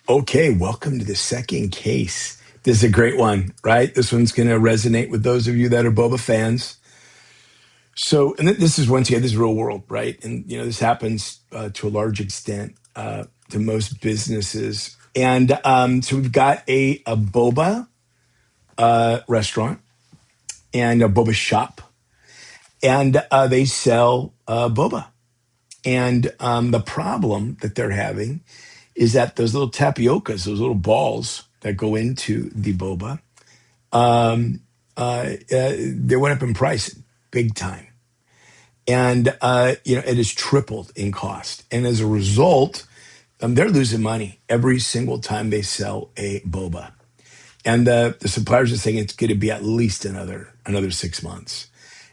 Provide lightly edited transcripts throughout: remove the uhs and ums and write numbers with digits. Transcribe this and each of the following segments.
Okay, welcome to the second case. This is a great one, right? This one's going to resonate with those of you that are Boba fans. So, and this is once again, this is real world, right? And this happens to a large extent to most businesses. And so we've got a boba restaurant and a boba shop, and they sell boba. And the problem that they're having is that those little tapiocas, those little balls that go into the boba, they went up in price big time. And, it has tripled in cost. And as a result, they're losing money every single time they sell a boba. And the suppliers are saying it's going to be at least another 6 months.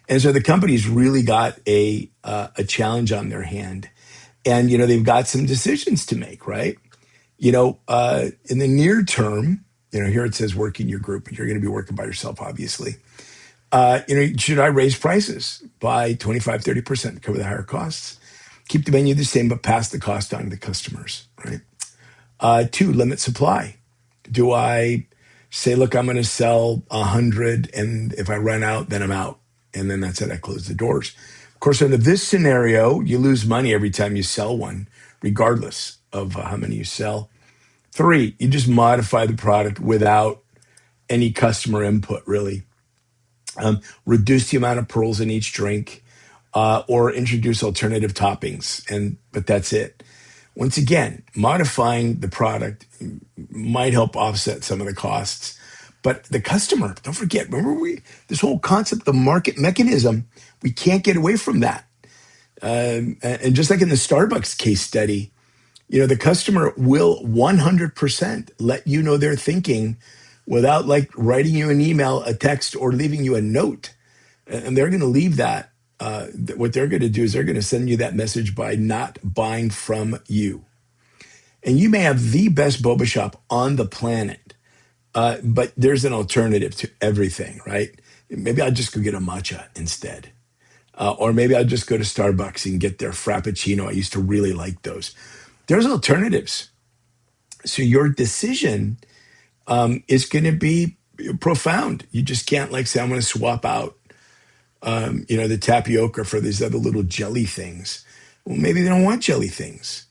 And so the company's really got a challenge on their hand. And, they've got some decisions to make, right? In the near term, here it says work in your group, and you're going to be working by yourself, obviously. Should I raise prices by 25, 30% to cover the higher costs? Keep the menu the same, but pass the cost on to the customers, right? 2, limit supply. Do I say, look, I'm going to sell 100, and if I run out, then I'm out. And then that's it, I close the doors. Of course, under this scenario, you lose money every time you sell one, regardless of how many you sell. 3, you just modify the product without any customer input, really. Reduce the amount of pearls in each drink, or introduce alternative toppings, but that's it. Once again, modifying the product might help offset some of the costs. But the customer, don't forget, remember this whole concept, the market mechanism, we can't get away from that. And just like in the Starbucks case study, the customer will 100% let you know their thinking without like writing you an email, a text, or leaving you a note. And they're going to leave that. What they're going to do is they're going to send you that message by not buying from you. And you may have the best boba shop on the planet, but there's an alternative to everything, right? Maybe I'll just go get a matcha instead. Or maybe I'll just go to Starbucks and get their Frappuccino. I used to really like those. There's alternatives. So your decision is going to be profound. You just can't say, I'm going to swap out, the tapioca for these other little jelly things. Well, maybe they don't want jelly things.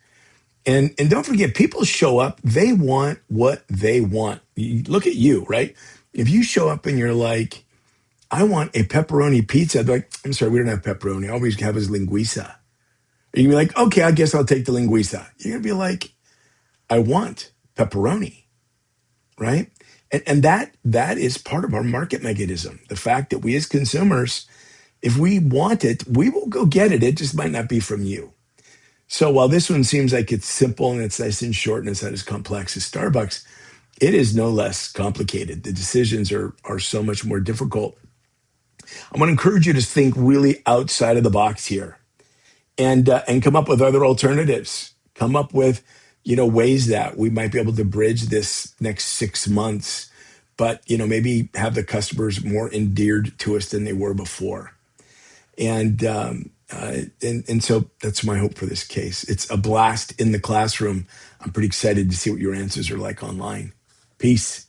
And don't forget, people show up, they want what they want. Look at you, right? If you show up and you're like, I want a pepperoni pizza, they're like, I'm sorry, we don't have pepperoni. All we have is linguiça. And you're like, okay, I guess I'll take the linguiça. You're going to be like, I want pepperoni, right? And that is part of our market mechanism. The fact that we as consumers, if we want it, we will go get it. It just might not be from you. So while this one seems like it's simple and it's nice and short and it's not as complex as Starbucks, it is no less complicated. The decisions are so much more difficult. I'm going to encourage you to think really outside of the box here and come up with other alternatives. Come up with ways that we might be able to bridge this next 6 months, but maybe have the customers more endeared to us than they were before. And so that's my hope for this case. It's a blast in the classroom. I'm pretty excited to see what your answers are like online. Peace.